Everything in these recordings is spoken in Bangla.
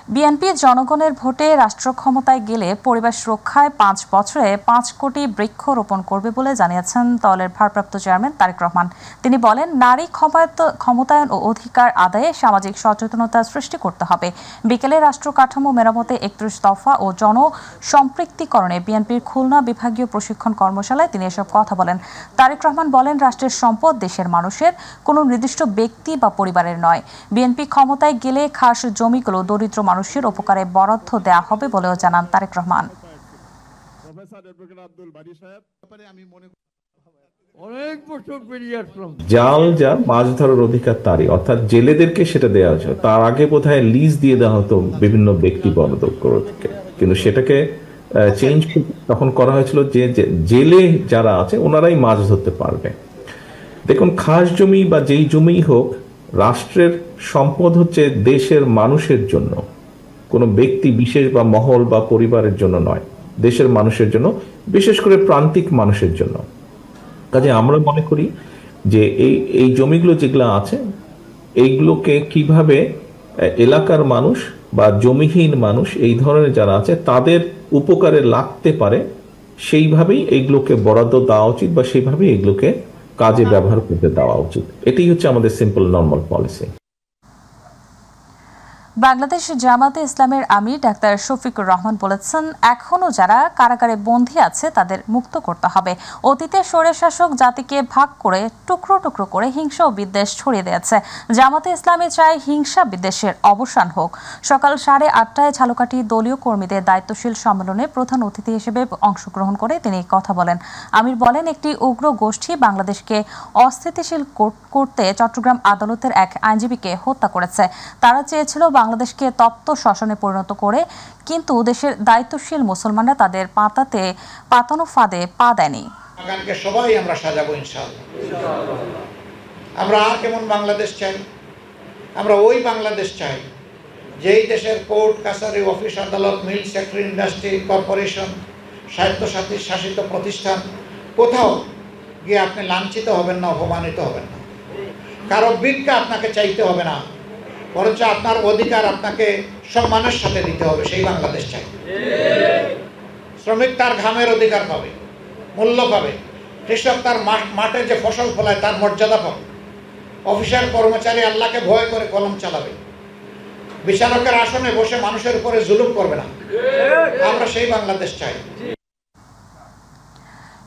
বিএনপি জনগণের ভোটে রাষ্ট্র ক্ষমতায় গেলে পরিবেশ রক্ষায় ৫ বছরে ৫ কোটি বৃক্ষ রোপণ করবে বলে জানিয়েছেন দলের ভারপ্রাপ্ত চেয়ারম্যান তারেক রহমান। তিনি বলেন, নারী ক্ষমতায়ন ও অধিকার আদায়ে সামাজিক সচেতনতা সৃষ্টি করতে হবে। বিকেলে রাষ্ট্র কাঠামো মেরামতে ৩১ দফা ও জনসম্পৃক্তিকরণে বিএনপির খুলনা বিভাগীয় প্রশিক্ষণ কর্মশালায় তিনি এসব কথা বলেন। তারেক রহমান বলেন, রাষ্ট্রের সম্পদ দেশের মানুষের, কোনো নির্দিষ্ট ব্যক্তি বা পরিবারের নয়। বিএনপি ক্ষমতায় গেলে খাস জমিগুলো দরিদ্র মানুষের উপকারে বরাদ্দ দেওয়া হবে বলেও জানান তারেক রহমান। জাল যা মাছ ধরার অধিকার তারই, অর্থাৎ জেলেদেরকে সেটা দেওয়া হচ্ছে। তার আগে বোধহয় লিজ দিয়ে দেওয়া হতো বিভিন্ন ব্যক্তি বর্ণদকে, কিন্তু সেটাকে চেঞ্জ তখন করা হয়েছিল যে জেলে যারা আছে ওনারাই মাছ ধরতে পারবে। দেখুন, খাস জমি বা যেই জমি হোক, রাষ্ট্রের সম্পদ হচ্ছে দেশের মানুষের জন্য, কোনো ব্যক্তি বিশেষ বা মহল বা পরিবারের জন্য নয়, দেশের মানুষের জন্য, বিশেষ করে প্রান্তিক মানুষের জন্য। কাজে আমরা মনে করি যে এই জমিগুলো যেগুলো আছে এইগুলোকে কিভাবে এলাকার মানুষ বা জমিহীন মানুষ এই ধরনের যারা আছে তাদের উপকারে লাগতে পারে, সেইভাবেই এইগুলোকে বরাদ্দ দেওয়া উচিত বা সেইভাবেই এগুলোকে কাজে ব্যবহার করতে দেওয়া উচিত। এটাই হচ্ছে আমাদের সিম্পল নর্মাল পলিসি। বাংলাদেশ জামাতে ইসলামের আমির ডাক্তার শফিকুর রহমান বলেছেন, এখনও যারা কারাগারে বন্দী আছে তাদের মুক্ত করতে হবে। অতীতে স্বৈরশাসক জাতিকে ভাগ করে টুকরো টুকরো করে হিংসা ও বিদ্বেষ ছড়িয়ে দিয়েছে। জামাতে ইসলামী চায় হিংসা বিদ্বেষের অবসান হোক। সকাল 8:30টায় ঝালকাঠি দলীয় কর্মীদের দায়িত্বশীল সম্মেলনে প্রধান অতিথি হিসেবে অংশগ্রহণ করে তিনি কথা বলেন। আমির বলেন, একটি উগ্র গোষ্ঠী বাংলাদেশকে অস্থিতিশীল করতে চট্টগ্রাম আদালতের এক আইনজীবীকে হত্যা করেছে। তারা চেয়েছিল বাংলাদেশকে তপ্ত শ্মশানে পরিণত করে, কিন্তু দেশের দায়িত্বশীল মুসলমানরা তাদের পাতানো ফাঁদে পা দেয়নি। আগামীকে সবাই আমরা সাজাবো ইনশাআল্লাহ। আমরা আর কেমন বাংলাদেশ চাই? আমরা ওই বাংলাদেশ চাই যেই দেশের কোর্ট কাছারি অফিস আদালত মিল সেক্টর ইন্ডাস্ট্রি কর্পোরেশন স্বায়ত্তশাসিত শাসিত প্রতিষ্ঠান কোথাও গিয়ে আপনি লাঞ্ছিত হবেন না, অপমানিত হবেন না, কারো ভিক্ষা আপনাকে চাইতে হবে না, বরঞ্চ আপনার অধিকার আপনাকে সম্মানের সাথে দিতে হবে। সেই বাংলাদেশ চাই। শ্রমিক তার ঘামের অধিকার পাবে, মূল্য পাবে। কৃষক তার মাঠে যে ফসল ফলায় তার মর্যাদা পাবে। অফিসার কর্মচারী আল্লাহকে ভয় করে কলম চালাবে। বিচারকের আসনে বসে মানুষের উপরে জুলুম করবে না। আমরা সেই বাংলাদেশ চাই।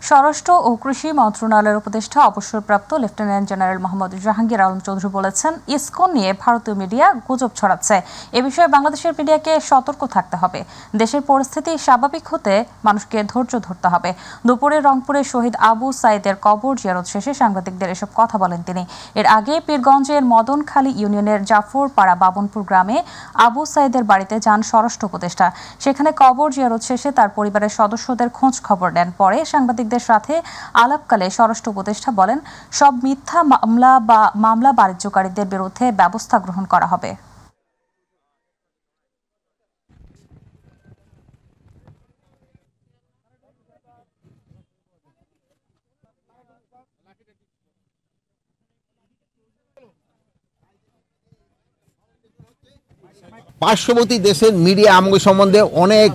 স্বরাষ্ট্র ও কৃষি মন্ত্রণালয়ের উপদেষ্টা অবসরপ্রাপ্ত লেফটেন্যান্ট জেনারেল মোহাম্মদ জাহাঙ্গীর আলম চৌধুরী বলেছেন, ইসকন নিয়ে ভারতীয় মিডিয়া গুজব ছড়াচ্ছে। এ বিষয়ে বাংলাদেশের মিডিয়াকে সতর্ক থাকতে হবে। দেশের পরিস্থিতি স্বাভাবিক হতে মানুষকে ধৈর্য ধরতে হবে। দুপুরে রংপুরে শহীদ আবু সাইদের কবর জিয়ারত শেষে সাংবাদিকদের এসব কথা বলেন তিনি। এর আগে পীরগঞ্জের মদনখালী ইউনিয়নের জাফরপাড়া বাবনপুর গ্রামে আবু সাইদের বাড়িতে যান স্বরাষ্ট্র উপদেষ্টা। সেখানে কবর জিয়ারত শেষে তার পরিবারের সদস্যদের খোঁজ খবর নেন। পরে সাংবাদিকদের সাথে আলাপকালে স্বরাষ্ট্র উপদেষ্টা বলেন, সব মিথ্যা মামলা বাণিজ্যকারীদের বিরুদ্ধে ব্যবস্থা গ্রহণ করা হবে। পার্শ্ববর্তী দেশের মিডিয়া আমগো সম্বন্ধে অনেক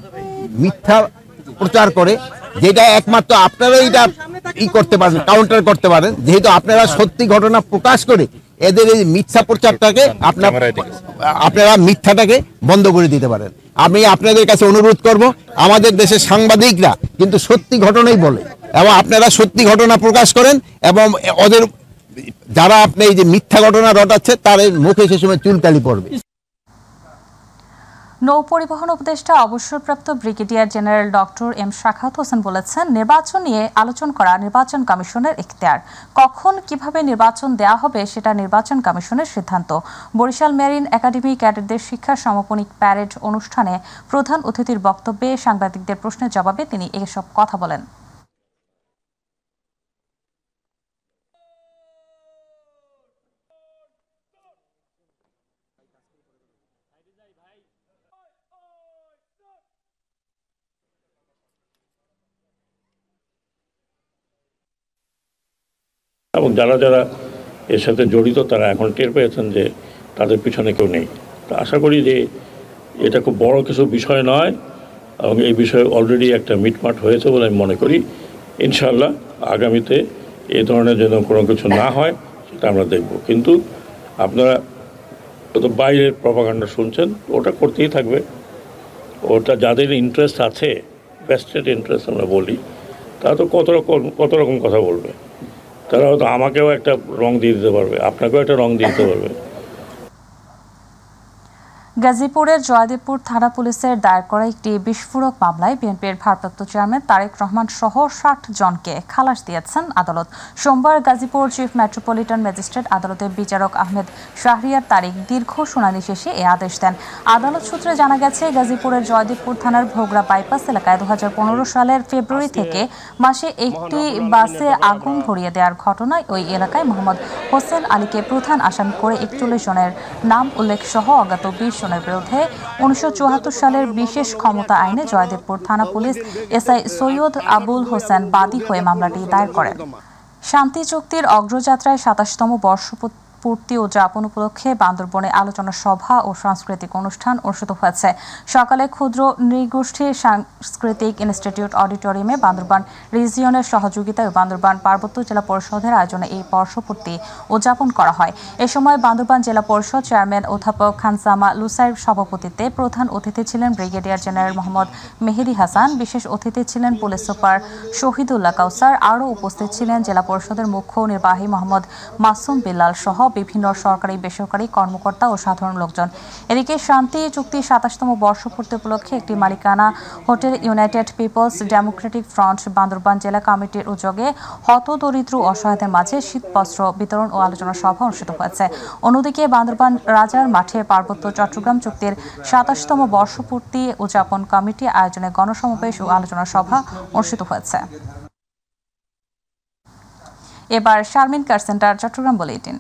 মিথ্যা প্রচার করে, যেটা একমাত্র আপনারাই এটা করতে পারেন, কাউন্টার করতে পারেন, যেহেতু আপনারা সত্যি ঘটনা প্রকাশ করে এদের এই মিথ্যা প্রচারটাকে আপনারা মিথ্যাটাকে বন্ধ করে দিতে পারেন। আমি আপনাদের কাছে অনুরোধ করব, আমাদের দেশের সাংবাদিকরা কিন্তু সত্যি ঘটনাই বলে, এবং আপনারা সত্যি ঘটনা প্রকাশ করেন, এবং ওদের যারা আপনি এই যে মিথ্যা ঘটনা রটাচ্ছে তার মুখে সে সময় চুলকালি পড়বে। নৌ পরিবহন উপদেষ্টা অবসরপ্রাপ্ত brigadier general doctor M Sakhawat Hossain বলেছেন, নির্বাচন নিয়ে আলোচনা করা নির্বাচন কমিশনের এখতিয়ার। কখন কিভাবে নির্বাচন দেওয়া হবে সেটা নির্বাচন কমিশনের সিদ্ধান্ত। বরিশাল মেরিন একাডেমি ক্যাডেটদের শিক্ষা সমাপনী প্যারেড অনুষ্ঠানে প্রধান অতিথির বক্তব্যে সাংবাদিকদের প্রশ্নের জবাবে তিনি এসব কথা বলেন। এবং যারা যারা এর সাথে জড়িত তারা এখন টের পেয়েছেন যে তাদের পিছনে কেউ নেই। তো আশা করি যে এটা খুব বড় কিছু বিষয় নয়, এবং এই বিষয়ে অলরেডি একটা মিটমাট হয়েছে বলে আমি মনে করি। ইনশাআল্লাহ আগামীতে এই ধরনের যেন কোনো কিছু না হয় সেটা আমরা দেখব। কিন্তু আপনারা তো বাইরের প্রপাগান্ডা শুনছেন, ওটা করতেই থাকবে। ওটা যাদের ইন্টারেস্ট আছে, ভেস্টেড ইন্টারেস্ট আমরা বলি, তারা তো কত রকম কথা বলবে। তারা হয়তো আমাকেও একটা রং দিয়ে দিতে পারবে, আপনাকেও একটা রং দিয়ে দিতে পারবে। গাজীপুরের জয়দেবপুর থানা পুলিশের দায়ের করা একটি বিস্ফোরক মামলায় বিএনপির ভারপ্রাপ্ত চেয়ারম্যান তারেক রহমান সহ ৬০ জনকে খালাস দিয়েছেন আদালত। সোমবার গাজীপুর চিফ মেট্রোপলিটন ম্যাজিস্ট্রেট আদালতের বিচারক আহমেদ শাহরিয়ার তারিক দীর্ঘ শুনানি শেষে এ আদেশ দেন। আদালত সূত্রে জানা গেছে, গাজীপুরের জয়দেবপুর থানার ভোগড়া বাইপাস এলাকায় 2015 সালের ফেব্রুয়ারি থেকে মাসে একটি বাসে আগুন ধরিয়ে দেওয়ার ঘটনায় ওই এলাকায় মোহাম্মদ হোসেন আলীকে প্রধান আসামি করে 41 জনের নাম উল্লেখ সহ অজ্ঞাত 20 জনের বিরুদ্ধে 1974 সালের বিশেষ ক্ষমতা আইনে জয়দেবপুর থানা পুলিশ এসআই সৈয়দ আবুল হোসেন বাদী হয়ে মামলাটি দায়ের করেন। শান্তি চুক্তির অগ্রযাত্রায় 27তম বর্ষপূর্তি উদযাপন উপলক্ষে বান্দরবনে আলোচনা সভা ও সাংস্কৃতিক অনুষ্ঠান অনুষ্ঠিত হয়েছে। সকালে ক্ষুদ্র নৃগোষ্ঠী সাংস্কৃতিক ইনস্টিটিউট অডিটোরিয়ামে বান্দরবান রিজিয়নের সহযোগিতায় ও বান্দরবান পার্বত্য জেলা পরিষদের আয়োজনে এই বর্ষপূর্তি উদযাপন করা হয়। এ সময় বান্দরবান জেলা পরিষদ চেয়ারম্যান অধ্যাপক খানসামা লুসাইর সভাপতিত্বে প্রধান অতিথি ছিলেন ব্রিগেডিয়ার জেনারেল মোহাম্মদ মেহেদি হাসান, বিশেষ অতিথি ছিলেন পুলিশ সুপার শহীদুল্লাহ কাউসার। আরও উপস্থিত ছিলেন জেলা পরিষদের মুখ্য নির্বাহী মোহাম্মদ মাসুম বিল্লাল সহ বিভিন্ন সরকারি বেসরকারি কর্মকর্তা ও সাধারণ লোকজন। এদিকে শান্তি চুক্তির 27তম বর্ষপূর্তি উপলক্ষে একটি মালিকানা hotel United People's Democratic Front Bandarban জেলা কমিটির উদ্যোগে হতদরিদ্র অসহায়দের মাঝে শীতবস্ত্র বিতরণ ও আলোচনা সভা অনুষ্ঠিত হয়েছে। অন্যদিকে বান্দরবান রাজার মাঠে পার্বত্য চট্টগ্রাম চুক্তির 27তম বর্ষপূর্তি উদযাপন কমিটি আয়োজনে গণসমাবেশ ও আলোচনা সভা অনুষ্ঠিত হয়েছে। এবার শারমিন কার সেন্টার চট্টগ্রাম বুলেটিন।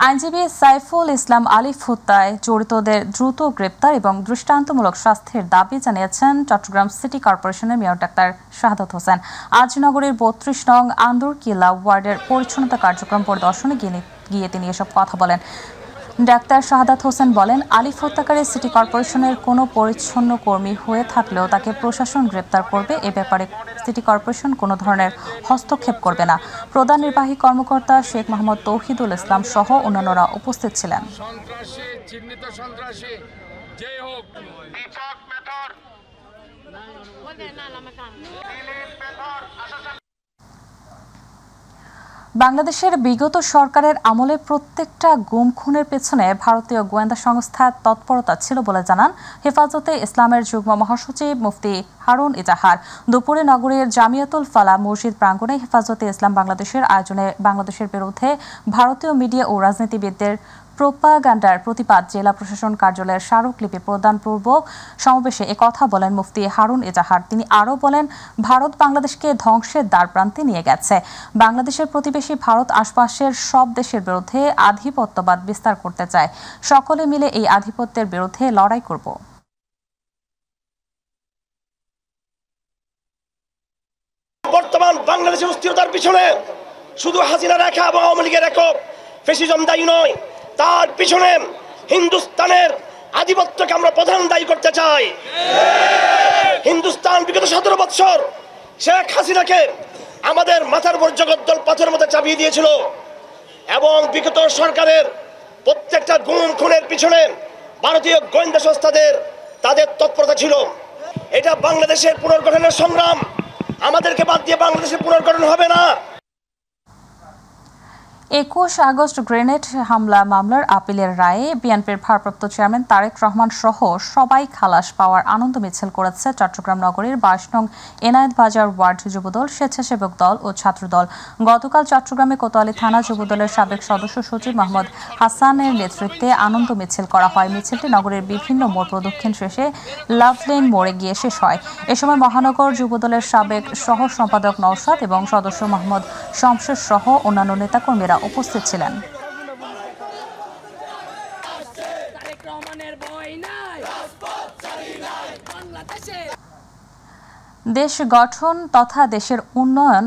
আইনজীবী সাইফুল ইসলাম আলিফ হত্যায় জড়িতদের দ্রুত গ্রেপ্তার এবং দৃষ্টান্তমূলক শাস্তির দাবি জানিয়েছেন চট্টগ্রাম সিটি কর্পোরেশনের মেয়র ডাক্তার শাহাদাত হোসেন। আজ নগরীর 32 নং আন্দরকিল্লা ওয়ার্ডের পরিচ্ছন্নতা কার্যক্রম পরিদর্শনে গিয়ে তিনি এসব কথা বলেন। ডাক্তার শাহাদাত হোসেন বলেন, আলিফ হত্যাকারী সিটি কর্পোরেশনের কোনো পরিচ্ছন্ন কর্মী হয়ে থাকলেও তাকে প্রশাসন গ্রেপ্তার করবে। এ ব্যাপারে সিটি কর্পোরেশন কোনো ধরনের হস্তক্ষেপ করবে না। প্রধান নির্বাহী কর্মকর্তা শেখ মোহাম্মদ তৌহিদুল ইসলাম সহ অন্যান্যরা উপস্থিত ছিলেন। বাংলাদেশের বিগত সরকারের আমলে প্রত্যেকটা গুম খুনের পেছনে ভারতীয় গোয়েন্দা সংস্থার তৎপরতা ছিল বলে জানান হেফাজতে ইসলামের যুগ্ম মহাসচিব মুফতি হারুন ইজাহার। দুপুরে নগরীর জামিয়াতুল ফালাহ মসজিদ প্রাঙ্গণে হেফাজতে ইসলাম বাংলাদেশের আয়োজনে বাংলাদেশের বিরুদ্ধে ভারতীয় মিডিয়া ও রাজনীতিবিদদের প্রোপাগান্ডার প্রতিবাদ জেলা প্রশাসন কার্যালয়ের স্মারকলিপি প্রদানপূর্বক সমাবেশে একথা বলেন মুফতি হারুন ইজাহার। তিনি আরও বলেন, ভারত বাংলাদেশকে ধ্বংসের দ্বারপ্রান্তে নিয়ে গেছে। বাংলাদেশের প্রতিবেশী ভারত আশপাশের সব দেশের বিরুদ্ধে আধিপত্যবাদ বিস্তার করতে চায়। সকলে মিলে এই আধিপত্যের বিরুদ্ধে লড়াই করব। বর্তমান বাংলাদেশের অস্থিরতার পিছনে শুধু হাসিনা রেখা এবং আওয়ামী লীগের একক ফ্যাসিজম দায়ী নয়, তার পিছনে হিন্দুস্তানের আধিপত্যকে আমরা প্রধান দায়ী করতে চাই। হিন্দুস্তান বিগত 17 বছর শেখ হাসিনাকে আমাদের মাথার উপর জগদ্দল পাথরের মধ্যে চাপিয়ে দিয়েছিল এবং বিগত সরকারের প্রত্যেকটা গুম খুনের পিছনে ভারতীয় গোয়েন্দা সংস্থাদের তাদের তৎপরতা ছিল। এটা বাংলাদেশের পুনর্গঠনের সংগ্রাম, আমাদেরকে বাদ দিয়ে বাংলাদেশের পুনর্গঠন হবে না। 21 আগস্ট গ্রেনেড হামলা মামলার আপিলের রায়ে বিএনপির ভারপ্রাপ্ত চেয়ারম্যান তারেক রহমান সহ সবাই খালাস পাওয়ার আনন্দ মিছিল করেছে চট্টগ্রাম নগরীর 22 নং এনায়েত বাজার ওয়ার্ড যুবদল, স্বেচ্ছাসেবক দল ও ছাত্রদল। গতকাল চট্টগ্রামে কোতোয়ালি থানা যুবদলের সাবেক সদস্য সচিব মোহাম্মদ হাসানের নেতৃত্বে আনন্দ মিছিল করা হয়। মিছিলটি নগরের বিভিন্ন মোড় প্রদক্ষিণ শেষে লাভলেন মোড়ে গিয়ে শেষ হয়। এ সময় মহানগর যুবদলের সাবেক সহ সম্পাদক নওশাদ এবং সদস্য মোহাম্মদ শমশের সহ অন্যান্য নেতাকর্মীরা উপস্থিত ছিলেন। দেশ গঠন তথা দেশের উন্নয়ন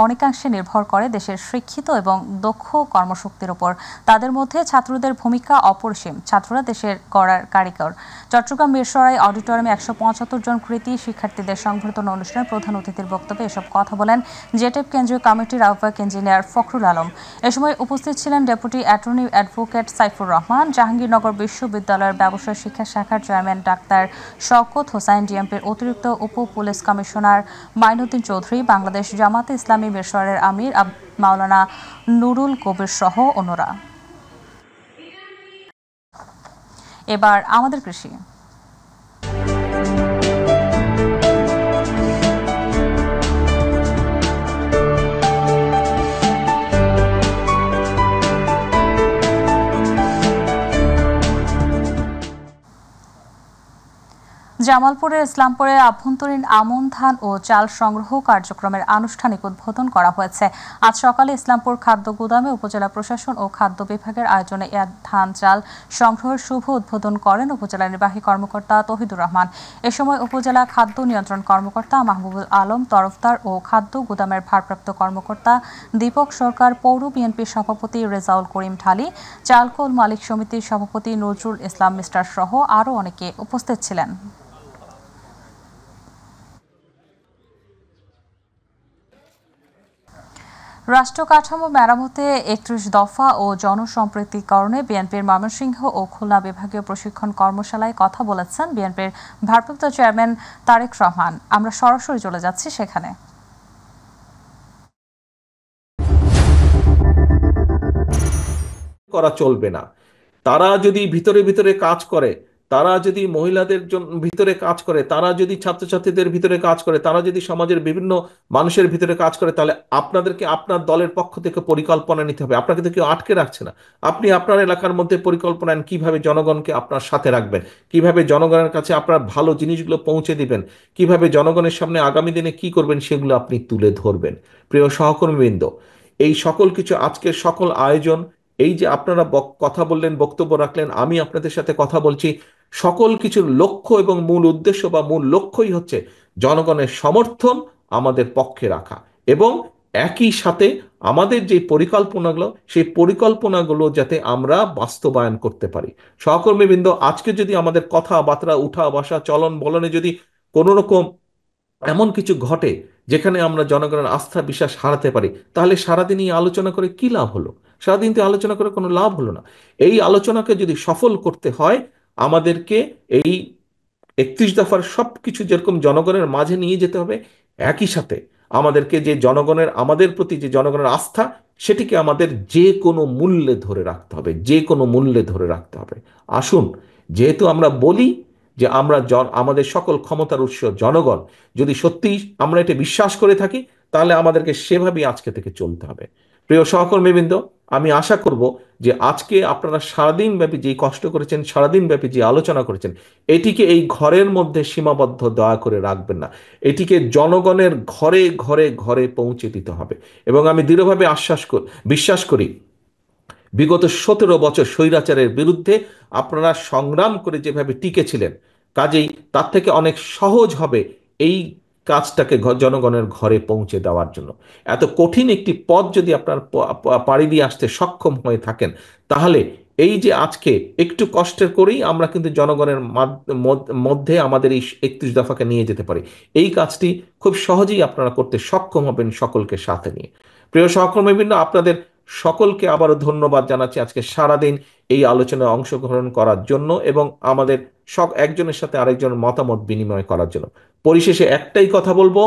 অনেকাংশে নির্ভর করে দেশের শিক্ষিত এবং দক্ষ কর্মশক্তির উপর। তাদের মধ্যে ছাত্রদের ভূমিকা অপরিসীম। ছাত্ররা দেশের গড়ার কারিগর। চট্টগ্রাম মিরসরাই অডিটোরিয়ামে 175 জন কৃতি শিক্ষার্থীদের সংবর্ধনা অনুষ্ঠানে প্রধান অতিথির বক্তব্যে এসব কথা বলেন জেটেপ কেন্দ্রীয় কমিটির আহ্বায়ক ইঞ্জিনিয়ার ফখরুল আলম। এ সময় উপস্থিত ছিলেন deputy attorney advocate Saifur Rahman, Jahangirnagar বিশ্ববিদ্যালয়ের ব্যবসায় শিক্ষা শাখার চেয়ারম্যান ডাক্তার শওকত হোসাইন, ডিএমপির অতিরিক্ত উপ পুলিশ কমিশনার মাইনুদ্দিন চৌধুরী, বাংলাদেশ জামাতে ইসলামী মিরসরাইয়ের আমির মাওলানা নুরুল কবির সহ অন্যরা। এবার আমাদের কৃষি। জামালপুরের ইসলামপুরে আভ্যন্তরীণ আমন ধান ও চাল সংগ্রহ কার্যক্রমের আনুষ্ঠানিক উদ্বোধন করা হয়েছে। আজ সকালে ইসলামপুর খাদ্য গুদামে উপজেলা প্রশাসন ও খাদ্য বিভাগের আয়োজনে এ ধান চাল সংগ্রহের শুভ উদ্বোধন করেন উপজেলা নির্বাহী কর্মকর্তা তহিদুর রহমান। এ সময় উপজেলা খাদ্য নিয়ন্ত্রণ কর্মকর্তা মাহবুবুল আলম তরফদার ও খাদ্য গুদামের ভারপ্রাপ্ত কর্মকর্তা দীপক সরকার, পৌর বিএনপির সভাপতি রেজাউল করিম ঢালি, চালকল মালিক সমিতির সভাপতি নজরুল ইসলাম মিস্টার সহ আরও অনেকে উপস্থিত ছিলেন। রাষ্ট্র কাঠামো মেরামতে 31 দফা ও জনসম্পৃক্তিকরণে বিএনপির ময়মনসিংহ ও খুলনা বিভাগীয় প্রশিক্ষণ কর্মশালায় কথা বলেছেন বিএনপির ভারপ্রাপ্ত চেয়ারম্যান তারেক রহমান। আমরা সরাসরি চলে যাচ্ছি সেখানে। করা চলবে না। তারা যদি ভিতরে ভিতরে কাজ করে, তারা যদি মহিলাদের ভিতরে কাজ করে, তারা যদি ছাত্রছাত্রীদের ভিতরে কাজ করে, তারা যদি সমাজের বিভিন্ন মানুষের ভিতরে কাজ করে, তাহলে আপনাদেরকে আপনার দলের পক্ষ থেকে পরিকল্পনা নিতে হবে। আপনাকে তো কেউ আটকে রাখছে না। আপনি আপনার এলাকার মধ্যে পরিকল্পনা নেন কিভাবে জনগণকে আপনার সাথে রাখবেন, কিভাবে জনগণের কাছে আপনার ভালো জিনিসগুলো পৌঁছে দিবেন, কিভাবে জনগণের সামনে আগামী দিনে কি করবেন সেগুলো আপনি তুলে ধরবেন। প্রিয় সহকর্মীবৃন্দ, এই সকল কিছু, আজকের সকল আয়োজন, এই যে আপনারা কথা বললেন, বক্তব্য রাখলেন, আমি আপনাদের সাথে কথা বলছি, সকল কিছুর লক্ষ্য এবং মূল উদ্দেশ্য বা মূল লক্ষ্যই হচ্ছে জনগণের সমর্থন আমাদের পক্ষে রাখা এবং একই সাথে আমাদের যে পরিকল্পনাগুলো, সেই পরিকল্পনাগুলো যাতে আমরা বাস্তবায়ন করতে পারি। সহকর্মীবৃন্দ, আজকে যদি আমাদের কথাবার্তা, উঠা বসা, চলন বলনে যদি কোনো রকম এমন কিছু ঘটে যেখানে আমরা জনগণের আস্থা বিশ্বাস হারাতে পারি, তাহলে সারাদিন এই আলোচনা করে কি লাভ হলো? সারাদিন তো আলোচনা করে কোনো লাভ হলো না। এই আলোচনাকে যদি সফল করতে হয়, আমাদেরকে এই 31 দফার সবকিছু যেরকম জনগণের মাঝে নিয়ে যেতে হবে, একই সাথে আমাদেরকে যে জনগণের, আমাদের প্রতি যে জনগণের আস্থা, সেটিকে আমাদের যে কোনো মূল্যে ধরে রাখতে হবে, যে কোনো মূল্যে ধরে রাখতে হবে। আসুন, যেহেতু আমরা বলি যে আমরা আমাদের সকল ক্ষমতার উৎস জনগণ, যদি সত্যিই আমরা এটা বিশ্বাস করে থাকি, তাহলে আমাদেরকে সেভাবেই আজকে থেকে চলতে হবে। প্রিয় সহকর্মীবৃন্দ, আমি আশা করব যে আজকে আপনারা সারাদিন ব্যাপী যে কষ্ট করেছেন, সারাদিন ব্যাপী যে আলোচনা করেছেন, এটিকে এই ঘরের মধ্যে সীমাবদ্ধ দয়া করে রাখবেন না। এটিকে জনগণের ঘরে ঘরে ঘরে পৌঁছে দিতে হবে। এবং আমি দৃঢ়ভাবে বিশ্বাস করি বিগত 17 বছর স্বৈরাচারের বিরুদ্ধে আপনারা সংগ্রাম করে যেভাবে টিকেছিলেন, কাজেই তার থেকে অনেক সহজ হবে এই কাজটাকে জনগণের ঘরে পৌঁছে দেওয়ার জন্য। এত কঠিন একটি পথ যদি আপনার পাড়ি দিয়ে আসতে সক্ষম হয়ে থাকেন, তাহলে এই যে আজকে একটু কষ্টের করেই আমরা কিন্তু জনগণের মধ্যে আমাদের এই 31 দফাকে নিয়ে যেতে পারি। এই কাজটি খুব সহজেই আপনারা করতে সক্ষম হবেন সকলকে সাথে নিয়ে। প্রিয় সহকর্মীবৃন্দ, আপনাদের সকলকে আবারও ধন্যবাদ জানাচ্ছি আজকে সারাদিন এই আলোচনায় অংশগ্রহণ করার জন্য এবং আমাদের একজনের সাথে আরেকজনের মতামত বিনিময় করার জন্য। পরিশেষে একটাই কথা বলবো,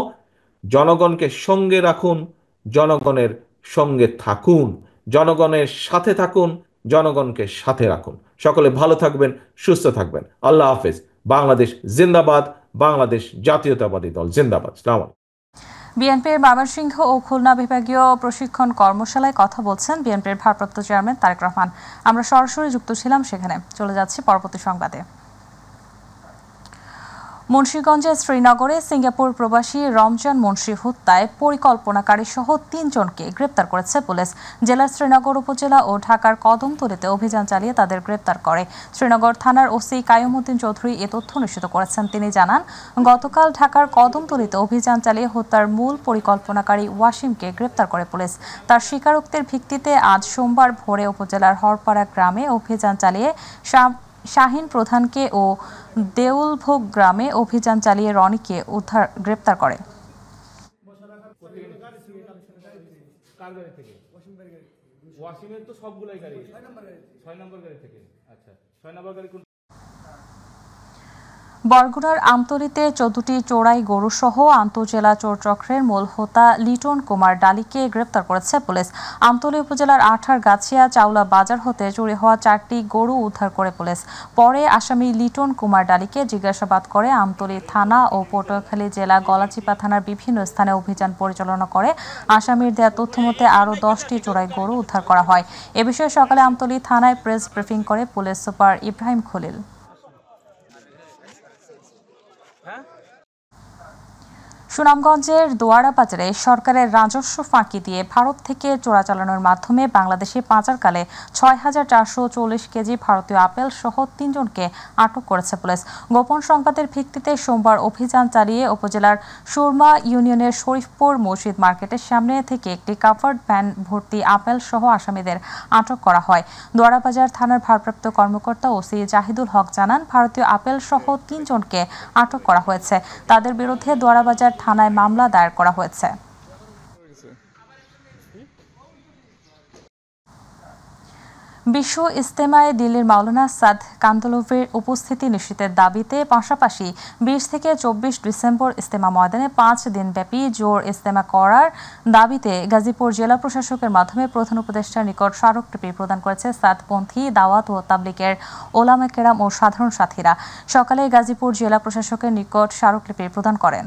জনগণকে সঙ্গে রাখুন, জনগণের সঙ্গে থাকুন, জনগণের সাথে থাকুন, জনগণকে সাথে রাখুন। সকলে ভালো থাকবেন, সুস্থ থাকবেন। আল্লাহ হাফেজ। বাংলাদেশ জিন্দাবাদ, বাংলাদেশ জাতীয়তাবাদী দল জিন্দাবাদ। আসসালামু আলাইকুম। বিএনপির ময়মনসিংহ ও খুলনা বিভাগীয় প্রশিক্ষণ কর্মশালায় কথা বলছেন বিএনপির ভারপ্রাপ্ত চেয়ারম্যান তারেক রহমান। আমরা সরাসরি যুক্ত ছিলাম সেখানে। চলে যাচ্ছি পরবর্তী সংবাদে। মুন্সিগঞ্জের শ্রীনগরে সিঙ্গাপুর প্রবাসী রমজান মুন্সি হত্যায় পরিকল্পনাকারী সহ ৩ জনকে গ্রেপ্তার করেছে পুলিশ। জেলার শ্রীনগর উপজেলা ও ঢাকার কদমতলীতে অভিযান চালিয়ে তাদের গ্রেপ্তার করে। শ্রীনগর থানার ওসি কায়ুমউদ্দিন চৌধুরী এ তথ্য নিশ্চিত করেছেন। তিনি জানান, গতকাল ঢাকার কদমতলীতে অভিযান চালিয়ে হত্যার মূল পরিকল্পনাকারী ওয়াসিমকে গ্রেপ্তার করে পুলিশ। তার স্বীকারোক্তির ভিত্তিতে আজ সোমবার ভোরে উপজেলার হরপাড়া গ্রামে অভিযান চালিয়ে শাহিন প্রধানকে ও দেউলভোগ গ্রামে অভিযান চালিয়ে রনিকে গ্রেপ্তার করে। বরগুনার আমতলীতে 14টি চোরাই গরু সহ আন্তঃজেলা চোরচক্রের মূল হোতা লিটন কুমার ডালিকে গ্রেপ্তার করেছে পুলিশ। আমতলী উপজেলার আঠারগাছিয়া চাউলা বাজার হতে চুরি হওয়া 4টি গরু উদ্ধার করে পুলিশ। পরে আসামি লিটন কুমার ডালিকে জিজ্ঞাসাবাদ করে আমতলী থানা ও পটুয়াখালী জেলা গলাচিপা থানার বিভিন্ন স্থানে অভিযান পরিচালনা করে আসামির দেয়া তথ্যমতে আরও 10টি চোরাই গরু উদ্ধার করা হয়। এ বিষয়ে সকালে আমতলী থানায় প্রেস ব্রিফিং করে পুলিশ সুপার ইব্রাহিম খলিল। সুনামগঞ্জের দোয়ারা বাজারে সরকারের রাজস্ব ফাঁকি দিয়ে ভারত থেকে চোরাচালানোর মাধ্যমে বাংলাদেশে পাচারকালে ৬,৪৪০ কেজি ভারতীয় আপেল সহ ৩ জনকে আটক করেছে পুলিশ। গোপন সংবাদের ভিত্তিতে সোমবার অভিযান চালিয়ে উপজেলার সুরমা ইউনিয়নের শরীফপুর মসজিদ মার্কেটের সামনে থেকে একটি কাভার্ড ভ্যান ভর্তি আপেল সহ আসামিদের আটক করা হয়। দোয়ারা বাজার থানার ভারপ্রাপ্ত কর্মকর্তা ওসি জাহিদুল হক জানান, ভারতীয় আপেল সহ ৩ জনকে আটক করা হয়েছে। তাদের বিরুদ্ধে দোয়ারা বাজার থানায় মামলা দায়ের করা হয়েছে। বিশ্ব ইজতেমায় দিল্লির মাওলানা সাদ কান্দলভির উপস্থিতি নিশ্চিতের দাবিতে পাশাপাশি 20 থেকে 24 ডিসেম্বর ইজতেমা ময়দানে 5 দিনব্যাপী জোর ইজতেমা করার দাবিতে গাজীপুর জেলা প্রশাসকের মাধ্যমে প্রধান উপদেষ্টার নিকট স্মারকলিপি প্রদান করেছে সাদপন্থী দাওয়াত ও তাবলিগের ওলামা কেরাম ও সাধারণ সাথীরা। সকালে গাজীপুর জেলা প্রশাসকের নিকট স্মারকলিপি প্রদান করেন।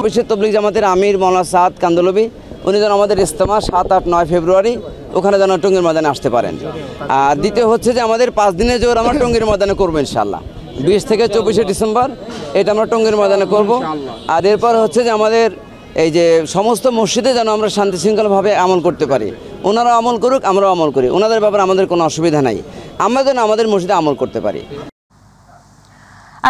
বিশ্ব তবলিগ জামাতের আমির মাওলানা সাদ কান্দলভি উনি যেন আমাদের ইজতেমা 7, 8, 9 ফেব্রুয়ারি ওখানে যেন টঙ্গীর ময়দানে আসতে পারেন। আর দ্বিতীয় হচ্ছে যে আমাদের 5 দিনের জোর আমরা টঙ্গীর ময়দানে করবো ইনশাআল্লাহ। 20 থেকে 24 ডিসেম্বর এটা আমরা টঙ্গীর ময়দানে করব। আর এরপর হচ্ছে যে আমাদের এই যে সমস্ত মসজিদে যেন আমরা শান্তি শৃঙ্খলাভাবে আমল করতে পারি। ওনারা আমল করুক, আমরাও আমল করি, ওনাদের ব্যাপারে আমাদের কোনো অসুবিধা নাই। আমরা যেন আমাদের মসজিদে আমল করতে পারি।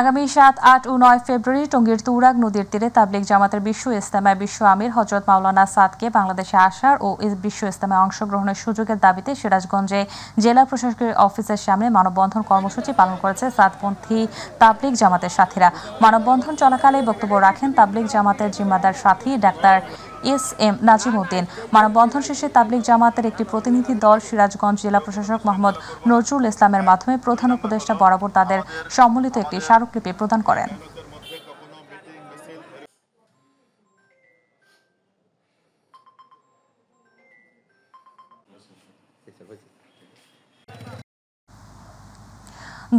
আগামী 7, 8 ও 9 ফেব্রুয়ারি টঙ্গীর তুরাগ নদীর তীরে তাবলিগ জামাতের বিশ্ব ইজতেমায় বিশ্ব আমির হযরত মাওলানা সাদকে বাংলাদেশে আসার ও বিশ্ব ইজতেমায় অংশগ্রহণের সুযোগের দাবিতে সিরাজগঞ্জে জেলা প্রশাসকের অফিসের সামনে মানববন্ধন কর্মসূচি পালন করেছে সাদপন্থী তাবলিগ জামাতের সাথীরা। মানববন্ধন চলাকালে বক্তব্য রাখেন তাবলিগ জামাতের জিম্মাদার সাথী ডাক্তার এস.এম. নাজিম উদ্দিন। মানববন্ধন শেষে তাবলিগ জামাতের একটি প্রতিনিধি দল সিরাজগঞ্জ জেলা প্রশাসক মোহাম্মদ নজরুল ইসলামের মাধ্যমে প্রধান উপদেষ্টা বরাবর তাদের সম্মিলিত একটি স্মারকলিপি প্রদান করেন।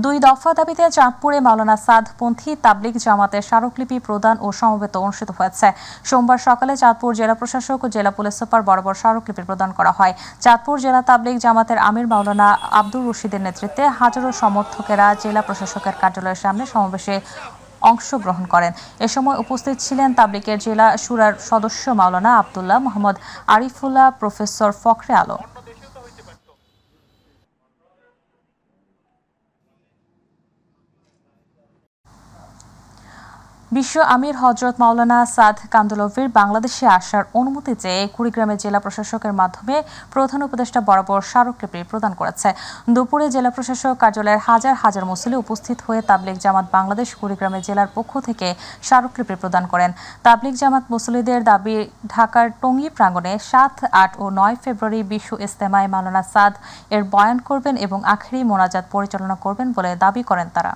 দুই দফা দাবিতে চাঁদপুরে মাওলানা সাদপন্থী তাবলিগ জামাতের স্মারকলিপি প্রদান ও সমবেত অনুষ্ঠিত হয়েছে। সোমবার সকালে চাঁদপুর জেলা প্রশাসক ও জেলা পুলিশ সুপার বরাবর স্মারকলিপি প্রদান করা হয়। চাঁদপুর জেলা তাবলিগ জামাতের আমির মাওলানা আব্দুর রশিদের নেতৃত্বে হাজারো সমর্থকেরা জেলা প্রশাসকের কার্যালয়ের সামনে সমাবেশে অংশগ্রহণ করেন। এ সময় উপস্থিত ছিলেন তাবলিগের জেলা শুরার সদস্য মাওলানা আব্দুল্লাহ, মোহাম্মদ আরিফুল্লাহ, প্রফেসর ফখরে আলম। বিশ্ব আমির হযরত মাওলানা সাদ কান্দলভির বাংলাদেশে আসার অনুমতি চেয়ে কুড়িগ্রামে জেলা প্রশাসকের মাধ্যমে প্রধান উপদেষ্টা বরাবর স্মারকলিপি প্রদান করেছে। দুপুরে জেলা প্রশাসক কার্যালয়ের হাজার হাজার মুসল্লি উপস্থিত হয়ে তাবলিগ জামাত বাংলাদেশ কুড়িগ্রামে জেলার পক্ষ থেকে স্মারকলিপি প্রদান করেন। তাবলিগ জামাত মুসল্লিদের দাবি ঢাকার টঙ্গী প্রাঙ্গণে 7, 8 ও 9 ফেব্রুয়ারি বিশ্ব ইজতেমায় মাওলানা সাদ এর বয়ান করবেন এবং আখেরি মোনাজাত পরিচালনা করবেন বলে দাবি করেন তারা।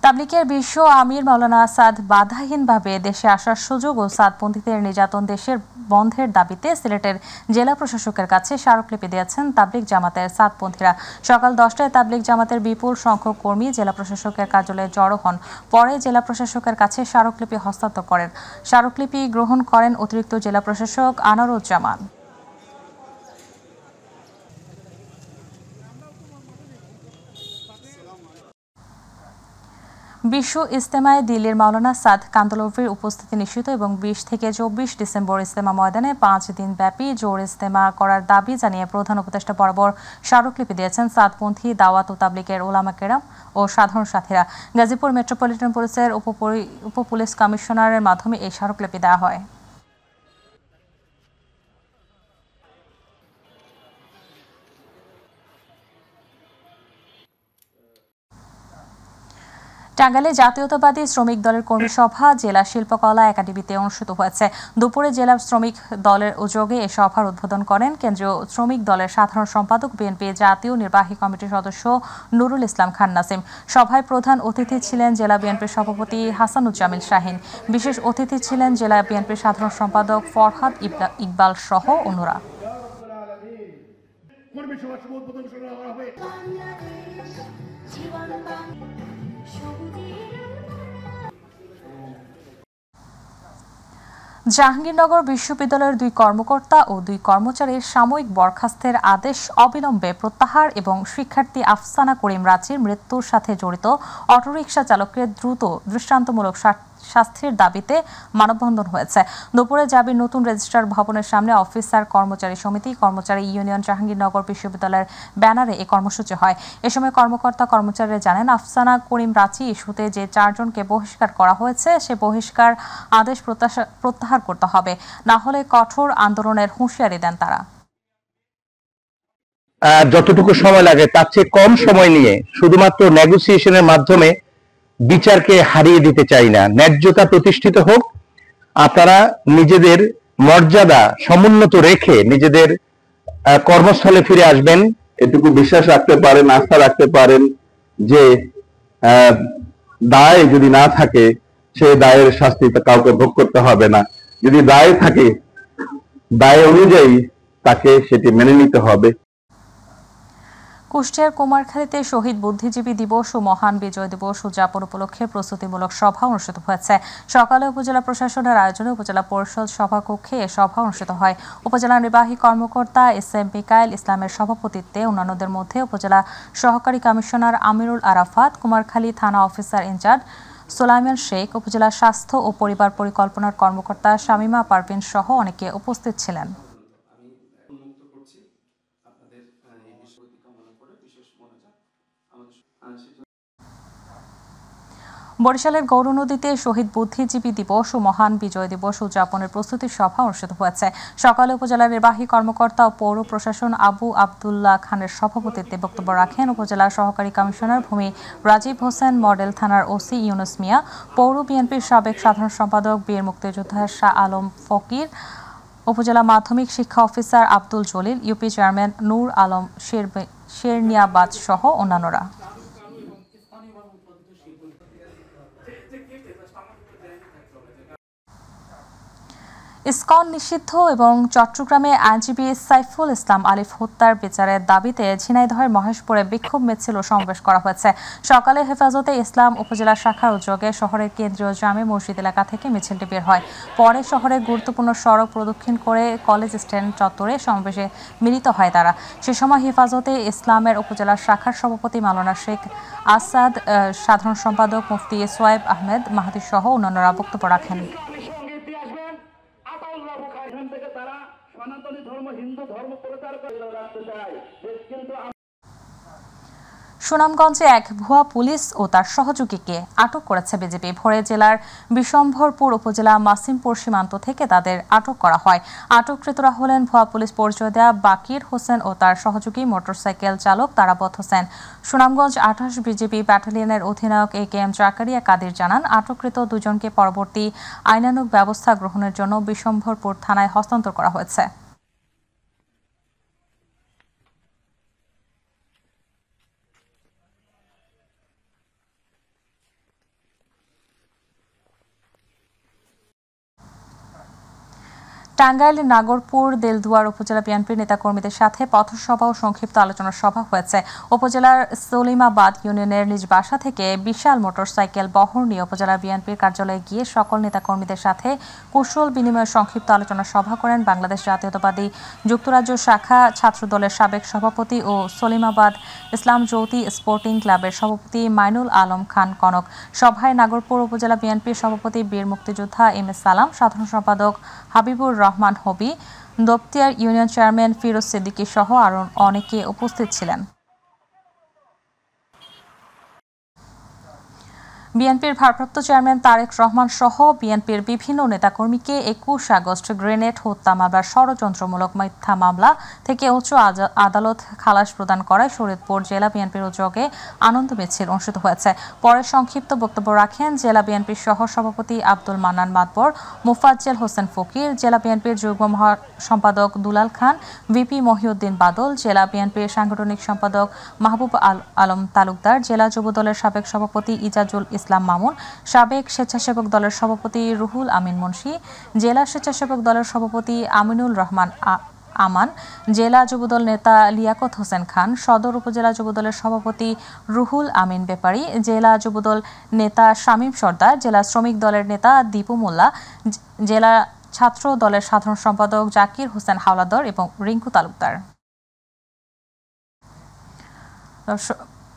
তাবলিগের বিশ্ব আমির মাওলানা আসাদ বাধাহীনভাবে দেশে আসার সুযোগ ও সাদপন্থীদের নির্যাতন দেশের বন্ধের দাবিতে সিলেটের জেলা প্রশাসকের কাছে স্মারকলিপি দিয়েছেন তাবলিগ জামাতের সাদপন্থীরা। সকাল 10টায় তাবলিগ জামাতের বিপুল সংখ্যক কর্মী জেলা প্রশাসকের কার্যালয়ে জড়ো হন। পরে জেলা প্রশাসকের কাছে স্মারকলিপি হস্তান্তর করেন। স্মারকলিপি গ্রহণ করেন অতিরিক্ত জেলা প্রশাসক আনারুজ্জামান। বিশ্ব ইজতেমায় দিল্লির মাওলানা সাদ কান্দলভির উপস্থিতি নিশ্চিত এবং 20 থেকে 24 ডিসেম্বর ইজতেমা ময়দানে 5 দিন ব্যাপী জোর ইজতেমা করার দাবি জানিয়ে প্রধান উপদেষ্টা বরাবর স্মারকলিপি দিয়েছেন সাদপন্থী দাওয়াত ও তাবলিগের ওলামা কেরাম ও সাধারণ সাথীরা। গাজীপুর মেট্রোপলিটন পুলিশের উপ পুলিশ কমিশনারের মাধ্যমে এই স্মারকলিপি দেওয়া হয়। টাঙ্গাইলে জাতীয়তাবাদী শ্রমিক দলের কর্মী সভা জেলা শিল্পকলা একাডেমিতে অনুষ্ঠিত হয়েছে। দুপুরে জেলা শ্রমিক দলের উদ্যোগে এ সভার উদ্বোধন করেন কেন্দ্রীয় শ্রমিক দলের সাধারণ সম্পাদক বিএনপি জাতীয় নির্বাহী কমিটির সদস্য নুরুল ইসলাম খান নাসিম। সভায় প্রধান অতিথি ছিলেন জেলা বিএনপির সভাপতি হাসানুজ্জামিল শাহীন। বিশেষ অতিথি ছিলেন জেলা বিএনপির সাধারণ সম্পাদক ফরহাদ ইকবাল সহ অন্যরা। জাহাঙ্গীরনগর বিশ্ববিদ্যালয়ের 2 কর্মকর্তা ও 2 কর্মচারীর সাময়িক বরখাস্তের আদেশ অবিলম্বে প্রত্যাহার এবং শিক্ষার্থী আফসানা করিম রাচির মৃত্যুর সাথে জড়িত অটোরিকশা চালকের দ্রুত দৃষ্টান্তমূলক শাস্তির দাবিতে মানববন্ধন হয়েছে। দুপুরে জাবির নতুন রেজিস্ট্রার ভবনের সামনে অফিসার কর্মচারী সমিতি কর্মচারী ইউনিয়ন জাহাঙ্গীরনগর বিশ্ববিদ্যালয়ের ব্যানারে এই কর্মসূচি হয়। এ সময় কর্মকর্তা কর্মচারীরা জানেন আফসানা করিম রাচি ইস্যুতে যে 4 জনকে বহিষ্কার করা হয়েছে সে বহিষ্কার আদেশ প্রত্যাহার করতে হবে, না হলে কঠোর আন্দোলনের হুঁশিয়ারি দেন তারা। যতটুকু সময় লাগে তার চেয়ে কম সময় নিয়ে শুধুমাত্র নেগোসিয়েশনের মাধ্যমে বিচারকে হারিয়ে দিতে চাই না। ন্যায্যতা প্রতিষ্ঠিত হোক, আপনারা নিজেদের মর্যাদা সমুন্নত রেখে নিজেদের কর্মস্থলে ফিরে আসবেন। এটুকু বিশ্বাস রাখতে পারেন, আস্থা রাখতে পারেন যে দায় যদি না থাকে সেই দায়ের শাস্তি কাউকে ভোগ করতে হবে না। যদি দায় থাকে, দায় অনুযায়ী তাকে সেটি মেনে নিতে হবে। কুষ্টিয়ার কুমারখালীতে শহীদ বুদ্ধিজীবী দিবস ও মহান বিজয় দিবস উদযাপন উপলক্ষে প্রস্তুতিমূলক সভা অনুষ্ঠিত হয়েছে। সকালে উপজেলা প্রশাসনের আয়োজনে উপজেলা পরিষদ সভাকক্ষে এ সভা অনুষ্ঠিত হয়। উপজেলা নির্বাহী কর্মকর্তা এস.এম. মিকাইল ইসলামের সভাপতিত্বে অন্যান্যদের মধ্যে উপজেলা সহকারী কমিশনার আমিরুল আরাফাত, কুমারখালী থানা অফিসার ইনচার্জ সুলাইমান শেখ, উপজেলা স্বাস্থ্য ও পরিবার পরিকল্পনার কর্মকর্তা শামিমা পারভিন সহ অনেকে উপস্থিত ছিলেন। বরিশালের গৌরনদীতে শহীদ বুদ্ধিজীবী দিবস ও মহান বিজয় দিবস উদযাপনের প্রস্তুতি সভা অনুষ্ঠিত হয়েছে। সকালে উপজেলা নির্বাহী কর্মকর্তা ও পৌর প্রশাসন আবু আবদুল্লাহ খানের সভাপতিত্বে বক্তব্য রাখেন উপজেলা সহকারী কমিশনার ভূমি রাজীব হোসেন, মডেল থানার ওসি ইউনুস মিয়া, পৌর বিএনপির সাবেক সাধারণ সম্পাদক বীর মুক্তিযোদ্ধা শাহ আলম ফকির, উপজেলা মাধ্যমিক শিক্ষা officer Abdul Jalil, UP chairman Nur Alam Sherniabaz সহ অন্যান্যরা। ইসকন নিষিদ্ধ এবং চট্টগ্রামে আইনজীবী সাইফুল ইসলাম আলিফ হত্যার বিচারের দাবিতে ঝিনাইদহের মহেশপুরে বিক্ষোভ মিছিল ও সমাবেশ করা হয়েছে। সকালে হেফাজতে ইসলাম উপজেলা শাখার উদ্যোগে শহরের কেন্দ্রীয় জামে মসজিদ এলাকা থেকে মিছিলটি বের হয়। পরে শহরের গুরুত্বপূর্ণ সড়ক প্রদক্ষিণ করে কলেজ স্ট্যান্ড চত্বরে সমাবেশে মিলিত হয় তারা। সে সময় হেফাজতে ইসলামের উপজেলা শাখার সভাপতি মাওলানা শেখ আসাদ, সাধারণ সম্পাদক মুফতি সোয়েব আহমেদ মাহাদি সহ অন্যান্যরা বক্তব্য রাখেন। সুনামগঞ্জে এক ভুয়া পুলিশ ও তার সহযোগীকে আটক করেছে বিজেপি। ভোরে জেলার বিশম্ভরপুর উপজেলা মাসিমপুর সীমান্ত থেকে তাদের আটক করা হয়। আটককৃতরা হলেন ভুয়া পুলিশ পরিচয় দেয়া বাকির হোসেন ও তার সহযোগী মোটরসাইকেল চালক তারাপথ হোসেন। সুনামগঞ্জ 28 বিজেপি ব্যাটালিয়নের অধিনায়ক এ.কে.এম. জাকারিয়া কাদির জানান, আটককৃত 2 জনকে পরবর্তী আইনানুগ ব্যবস্থা গ্রহণের জন্য বিশম্ভরপুর থানায় হস্তান্তর করা হয়েছে। টাঙ্গাইল নাগরপুর দেলদুয়ার উপজেলা বিএনপির নেতাকর্মীদের সাথে পথসভা ও সংক্ষিপ্ত আলোচনা সভা হয়েছে। উপজেলার সলিমাবাদ ইউনিয়নের নিজ বাসা থেকে বিশাল মোটরসাইকেল বহর নিয়ে উপজেলা বিএনপির কার্যালয়ে গিয়ে সকল নেতাকর্মীদের সাথে কুশল বিনিময়ে সংক্ষিপ্ত আলোচনা সভা করেন বাংলাদেশ জাতীয়তাবাদী যুক্তরাজ্য শাখা ছাত্রদলের সাবেক সভাপতি ও সলিমাবাদ ইসলাম জ্যোতি স্পোর্টিং ক্লাবের সভাপতি মাইনুল আলম খান কনক। সভায় নাগরপুর উপজেলা বিএনপির সভাপতি বীর মুক্তিযোদ্ধা এম এস সালাম, সাধারণ সম্পাদক হাবিবুর রহমান হবি, দপ্তিয়ার ইউনিয়ন চেয়ারম্যান ফিরোজ সিদ্দিকী সহ আরও অনেকে উপস্থিত ছিলেন। বিএনপির ভারপ্রাপ্ত চেয়ারম্যান তারেক রহমান সহ বিএনপির বিভিন্ন নেতাকর্মীকে ২১ আগস্ট গ্রেনেড হত্যা মামলার ষড়যন্ত্রমূলক মিথ্যা মামলা থেকে উচ্চ আদালত খালাস প্রদান করায় শরীয়তপুর জেলা বিএনপির উদ্যোগে আনন্দ মিছিল অনুষ্ঠিত হয়েছে। পরে সংক্ষিপ্ত বক্তব্য রাখেন জেলা বিএনপির সহ সভাপতি আব্দুল মান্নান মাতবর, মুফাজ্জেল হোসেন ফকির, জেলা বিএনপির যুগ্ম সম্পাদক দুলাল খান, ভিপি মহিউদ্দিন বাদল, জেলা বিএনপির সাংগঠনিক সম্পাদক মাহবুব আলম তালুকদার, জেলা যুবদলের সাবেক সভাপতি ইজাজুল ইসলাম মামুন, সাবেক স্বেচ্ছাসেবক দলের সভাপতি রুহুল আমিন মুন্সি, জেলা স্বেচ্ছাসেবক দলের সভাপতি আমিনুল রহমান আমান, জেলা যুবদল নেতা লিয়াকত হোসেন খান, সদর উপজেলা যুবদলের সভাপতি রুহুল আমিন ব্যাপারী, জেলা যুবদল নেতা শামীম সর্দার, জেলা শ্রমিক দলের নেতা দীপু মোল্লা, জেলা ছাত্র দলের সাধারণ সম্পাদক জাকির হোসেন হাওলাদার এবং রিঙ্কু তালুকদার।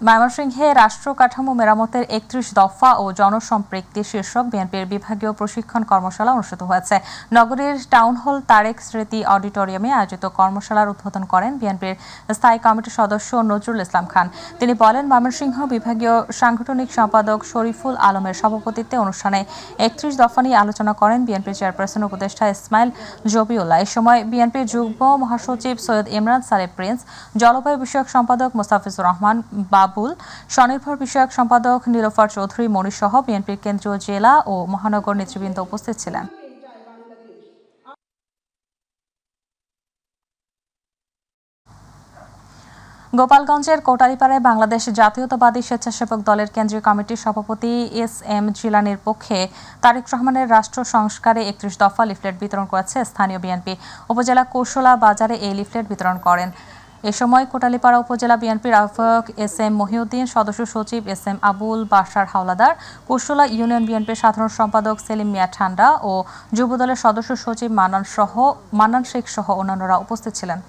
ময়মনসিংহে রাষ্ট্র কাঠামো মেরামতের ৩১ দফা ও জনসম্পৃক্তি শীর্ষক বিএনপির বিভাগীয় প্রশিক্ষণ কর্মশালা অনুষ্ঠিত হয়েছে। নগরীর টাউন হল তারেক স্মৃতি অডিটোরিয়ামে আয়োজিত কর্মশালার উদ্বোধন করেন বিএনপির স্থায়ী কমিটির সদস্য নজরুল ইসলাম খান। তিনি বলেন, ময়মনসিংহ বিভাগীয় সাংগঠনিক সম্পাদক শরীফুল আলমের সভাপতিত্বে অনুষ্ঠানে ৩১ দফা নিয়ে আলোচনা করেন বিএনপির চেয়ারপারসন উপদেষ্টা ইসমাইল জবিউল্লাহ। এ সময় বিএনপির যুগ্ম মহাসচিব সৈয়দ ইমরান সালেহ প্রিন্স, জলবায়ু বিষয়ক সম্পাদক মোস্তাফিজুর রহমান বাবুল, স্বনির্ভর বিষয়ক সম্পাদক নীলোফার চৌধুরী মনি সহ বিএনপির কেন্দ্রীয় জেলা ও মহানগর নেতৃবৃন্দ উপস্থিত ছিলেন। গোপালগঞ্জের কোটালীপাড়ায় বাংলাদেশ জাতীয়তাবাদী স্বেচ্ছাসেবক দলের কেন্দ্রীয় কমিটির সভাপতি এস এম জিলানির পক্ষে তারেক রহমানের রাষ্ট্র সংস্কারে ৩১ দফা লিফলেট বিতরণ করেছে স্থানীয় বিএনপি। উপজেলা কৌশলা বাজারে এই লিফলেট বিতরণ করেন। এ সময় কোটালীপাড়া উপজেলা বিএনপির আহ্বায়ক এস এম মহিউদ্দিন, সদস্য সচিব S M Abul Bashar Howlader, Kushla union বিএনপির সাধারণ সম্পাদক সেলিম মিয়া ঠান্ডা ও যুবদলের সদস্য সচিব মান্নান শেখ সহ অন্যান্যরা উপস্থিত ছিলেন।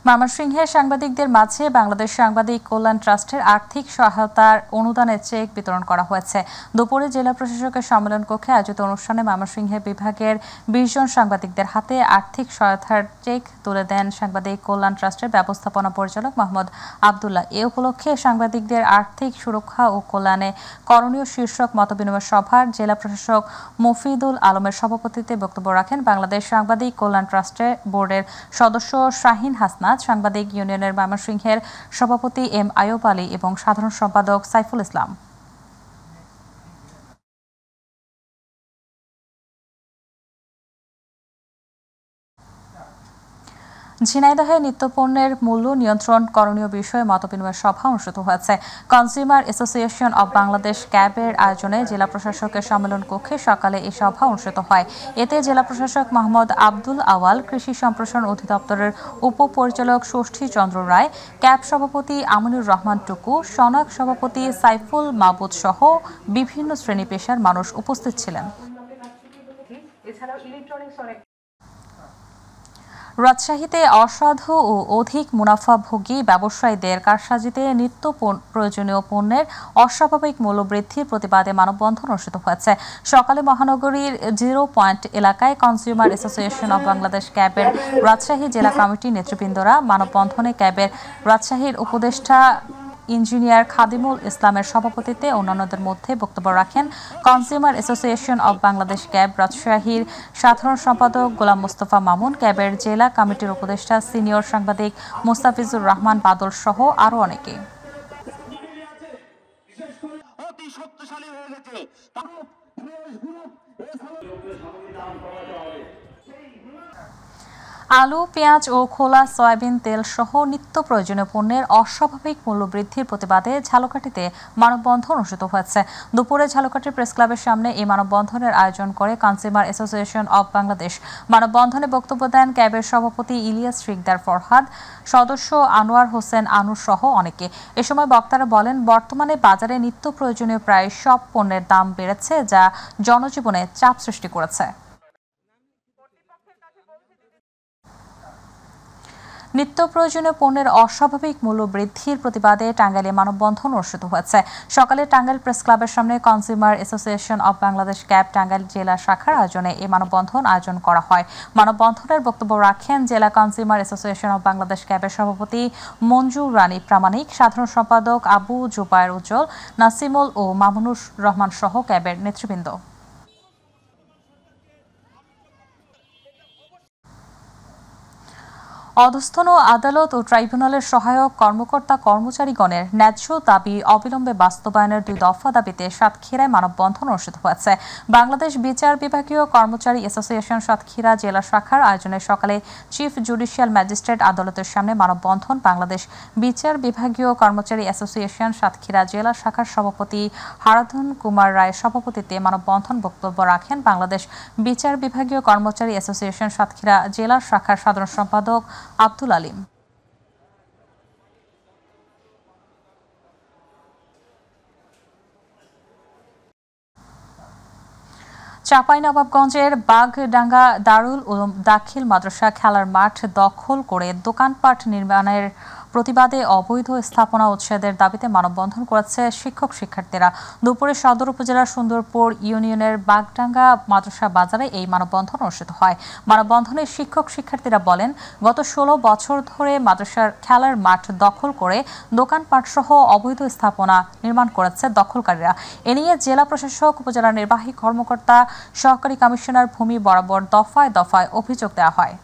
ময়মনসিংহে সাংবাদিকদের মাঝে বাংলাদেশ সাংবাদিক কল্যাণ ট্রাস্টের আর্থিক সহায়তার অনুদানের চেক বিতরণ করা হয়েছে। দুপুরে জেলা প্রশাসকের সম্মেলন কক্ষে আয়োজিত অনুষ্ঠানে ময়মনসিংহে বিভাগের ২০ জন সাংবাদিকদের হাতে আর্থিক সহায়তার চেক তুলে দেন সাংবাদিক কল্যাণ ট্রাস্টের ব্যবস্থাপনা পরিচালক মোহাম্মদ আবদুল্লাহ। এ উপলক্ষে সাংবাদিকদের আর্থিক সুরক্ষা ও কল্যাণে করণীয় শীর্ষক মতবিনিময় সভার জেলা প্রশাসক মফিদুল আলমের সভাপতিত্বে বক্তব্য রাখেন বাংলাদেশ সাংবাদিক কল্যাণ ট্রাস্টের বোর্ডের সদস্য শাহিন হাসনা, সাংবাদিক ইউনিয়নের ময়মনসিংহের সভাপতি এম আয়ুব আলী এবং সাধারণ সম্পাদক সাইফুল ইসলাম। ঝিনাইদহে নিত্যপণ্যের মূল্য নিয়ন্ত্রণ করণীয় বিষয়ে মতবিনিময় সভা অনুষ্ঠিত হয়েছে। কনজিউমার অ্যাসোসিয়েশন অব বাংলাদেশ ক্যাবের আয়োজনে জেলা প্রশাসকের সম্মেলন কক্ষে সকালে এই সভা অনুষ্ঠিত হয়। এতে জেলা প্রশাসক মোহাম্মদ আব্দুল আওয়াল, কৃষি সম্প্রসারণ অধিদপ্তরের উপপরিচালক ষষ্ঠী চন্দ্র রায়, ক্যাব সভাপতি আমিনুর রহমান টুকু, সনাক সভাপতি সাইফুল মাহবুদ সহ বিভিন্ন শ্রেণী পেশার মানুষ উপস্থিত ছিলেন। রাজশাহীতে অসাধু ও অধিক মুনাফাভোগী ব্যবসায়ীদের কারসাজিতে নিত্য প্রয়োজনীয় পণ্যের অস্বাভাবিক মূল্য বৃদ্ধির প্রতিবাদে মানববন্ধন অনুষ্ঠিত হয়েছে। সকালে মহানগরীর 0 পয়েন্ট এলাকায় কনজিউমার অ্যাসোসিয়েশন অব বাংলাদেশ ক্যাবের রাজশাহী জেলা কমিটির নেতৃবৃন্দরা মানববন্ধনে ক্যাবের রাজশাহীর উপদেষ্টা ইঞ্জিনিয়ার খাদিমুল ইসলামের সভাপতিত্বে অন্যান্যদের মধ্যে বক্তব্য রাখেন consumer association of Bangladesh cab রাজশাহীর সাধারণ সম্পাদক গোলাম মোস্তফা মামুন, ক্যাবের জেলা কমিটির উপদেষ্টা সিনিয়র সাংবাদিক মোস্তাফিজুর রহমান বাদল সহ আরও অনেকে। আলু, পেঁয়াজ ও খোলা সয়াবিন তেল সহ নিত্য প্রয়োজনীয় পণ্যের অস্বাভাবিক মূল্য বৃদ্ধির প্রতিবাদে ঝালকাঠিতে মানববন্ধন অনুষ্ঠিত হয়েছে। দুপুরে ঝালকাঠি প্রেস ক্লাবের সামনে এই মানববন্ধনের আয়োজন করে কনজিউমার অ্যাসোসিয়েশন অব বাংলাদেশ। মানববন্ধনে বক্তব্য দেন ক্যাবের সভাপতি ইলিয়াস শিকদার ফরহাদ, সদস্য আনোয়ার হোসেন আনুর সহ অনেকে। এ সময় বক্তারা বলেন, বর্তমানে বাজারে নিত্য প্রয়োজনীয় প্রায় সব পণ্যের দাম বেড়েছে, যা জনজীবনে চাপ সৃষ্টি করেছে। নিত্য প্রয়োজনীয় পণ্যের অস্বাভাবিক মূল্য বৃদ্ধির প্রতিবাদে টাঙ্গাইলে মানববন্ধন অনুষ্ঠিত হয়েছে। সকালে টাঙ্গাইল প্রেস ক্লাবের সামনে consumer association of Bangladesh cab Tangail জেলা শাখার আয়োজনে এই মানববন্ধন আয়োজন করা হয়। মানববন্ধনের বক্তব্য রাখেন জেলা কনজিউমার অ্যাসোসিয়েশন অব বাংলাদেশ ক্যাবের সভাপতি মঞ্জু রানী প্রামাণিক, সাধারণ সম্পাদক আবু জুবায়ের উজ্জ্বল, নাসিমুল ও মামুনুর রহমান সহ ক্যাবের নেতৃবৃন্দ। অধস্তন আদালত ও ট্রাইব্যুনালের সহায়ক কর্মকর্তা কর্মচারীগণের ন্যায্য দাবি অবিলম্বে বাস্তবায়নের 2 দফা দাবিতে সাতক্ষীরায় মানববন্ধন অনুষ্ঠিত হয়েছে। বাংলাদেশ বিচার বিভাগীয় কর্মচারী অ্যাসোসিয়েশন সাতক্ষীরা জেলা শাখার আয়োজনে সকালে চিফ জুডিশিয়াল ম্যাজিস্ট্রেট আদালতের সামনে মানববন্ধন বাংলাদেশ বিচার বিভাগীয় কর্মচারী অ্যাসোসিয়েশন সাতক্ষীরা জেলা শাখার সভাপতি হারাধন কুমার রায়ের সভাপতিত্বে মানববন্ধন বক্তব্য রাখেন বাংলাদেশ বিচার বিভাগীয় কর্মচারী অ্যাসোসিয়েশন সাতক্ষীরা জেলা শাখার সাধারণ সম্পাদক আব্দুল আলিম। চাঁপাইনবাবগঞ্জের বাগডাঙ্গা দারুল উলুম দাখিল মাদ্রাসা খেলার মাঠ দখল করে দোকানপাট নির্মাণের প্রতিবাদে অবৈধ স্থাপনা উচ্ছেদের দাবিতে মানববন্ধন করেছে শিক্ষক শিক্ষার্থীরা। দুপুরে সদর উপজেলার সুন্দরপুর ইউনিয়নের বাগডাঙ্গা মাদ্রাসা বাজারে এই মানববন্ধন অনুষ্ঠিত হয়। মানববন্ধনে শিক্ষক শিক্ষার্থীরা বলেন, গত 16 বছর ধরে মাদ্রাসার খেলার মাঠ দখল করে দোকানপাট সহ অবৈধ স্থাপনা নির্মাণ করেছে দখলকারীরা। এ নিয়ে জেলা প্রশাসক, উপজেলা নির্বাহী কর্মকর্তা, সহকারী কমিশনার ভূমি বরাবর দফায় দফায় অভিযোগ দেওয়া হয়।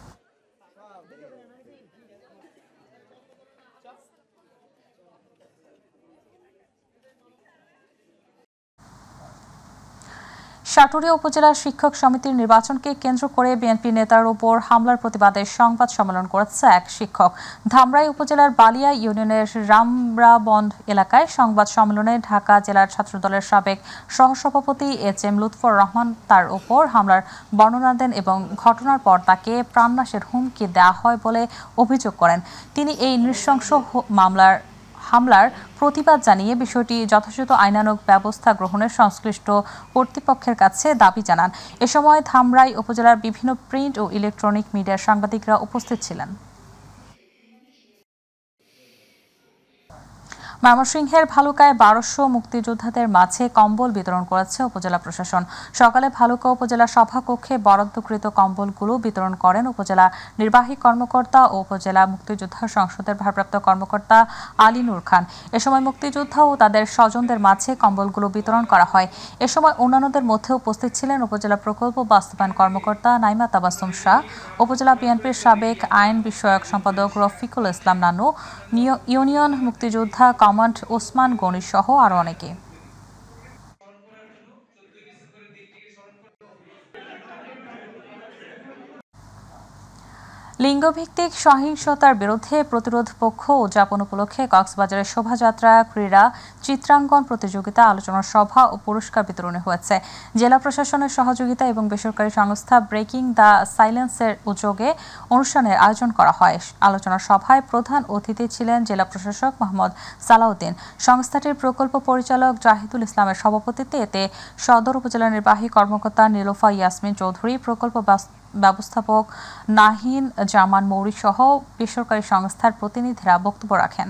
সাটুরিয়া উপজেলা শিক্ষক সমিতির নির্বাচনকে কেন্দ্র করে বিএনপি নেতার উপর হামলার প্রতিবাদে সংবাদ সম্মেলন করেছে এক শিক্ষক। ধামরাই উপজেলার বালিয়া ইউনিয়নের রামরাবন্দ এলাকায় সংবাদ সম্মেলনে ঢাকা জেলার ছাত্রদলের সাবেক সহসভাপতি HM লুৎফর রহমান তার উপর হামলার বর্ণনা দেন এবং ঘটনার পর তাকে প্রাণনাশের হুমকি দেওয়া হয় বলে অভিযোগ করেন। তিনি এই নৃশংস হামলার প্রতিবাদ জানিয়ে বিষয়টি যথাযথ আইনানুগ ব্যবস্থা গ্রহণের সংশ্লিষ্ট কর্তৃপক্ষের কাছে দাবি জানান। এ সময় ধামরাই উপজেলার বিভিন্ন প্রিন্ট ও ইলেকট্রনিক মিডিয়ার সাংবাদিকরা উপস্থিত ছিলেন। ময়মনসিংহের ভালুকায় 1200 মুক্তিযোদ্ধাদের মাঝে কম্বল বিতরণ করেছে উপজেলা প্রশাসন। সকালে ভালুকা উপজেলা সভাকক্ষে বরাদ্দকৃত কম্বলগুলো বিতরণ করেন উপজেলা নির্বাহী কর্মকর্তা ও উপজেলা মুক্তিযোদ্ধা সংসদের ভারপ্রাপ্ত কর্মকর্তা আলী নূর খান। এ সময় মুক্তিযোদ্ধা ও তাদের স্বজনদের মাঝে কম্বলগুলো বিতরণ করা হয়। এ সময় অন্যান্যদের মধ্যে উপস্থিত ছিলেন উপজেলা প্রকল্প বাস্তবায়ন কর্মকর্তা নাইমা তাবাসসুম শাহ, উপজেলা বিএনপির সাবেক আইন বিষয়ক সম্পাদক রফিকুল ইসলাম নানু, ইউনিয়ন মুক্তিযোদ্ধা কমান্ড ওসমান গনি সহ আরো অনেকে। লিঙ্গভিত্তিক সহিংসতার বিরুদ্ধে প্রতিরোধ পক্ষ উদযাপন উপলক্ষে কক্সবাজারের শোভাযাত্রা, ক্রীড়া, চিত্রাঙ্কন প্রতিযোগিতা, আলোচনা সভা ও পুরস্কার বিতরণী হয়েছে। জেলা প্রশাসনের সহযোগিতা এবং বেসরকারি সংস্থা ব্রেকিং দ্য সাইলেন্সের উদ্যোগে অনুষ্ঠানের আয়োজন করা হয়। আলোচনা সভায় প্রধান অতিথি ছিলেন জেলা প্রশাসক মোহাম্মদ সালাউদ্দিন। সংস্থাটির প্রকল্প পরিচালক জাহিদুল ইসলামের সভাপতিত্বে এতে সদর উপজেলা নির্বাহী কর্মকর্তা নীলোফা ইয়াসমিন চৌধুরী, প্রকল্প ব্যবস্থাপক নাহিন জামান মৌরি সহ বেসরকারি সংস্থার প্রতিনিধিরা বক্তব্য রাখেন।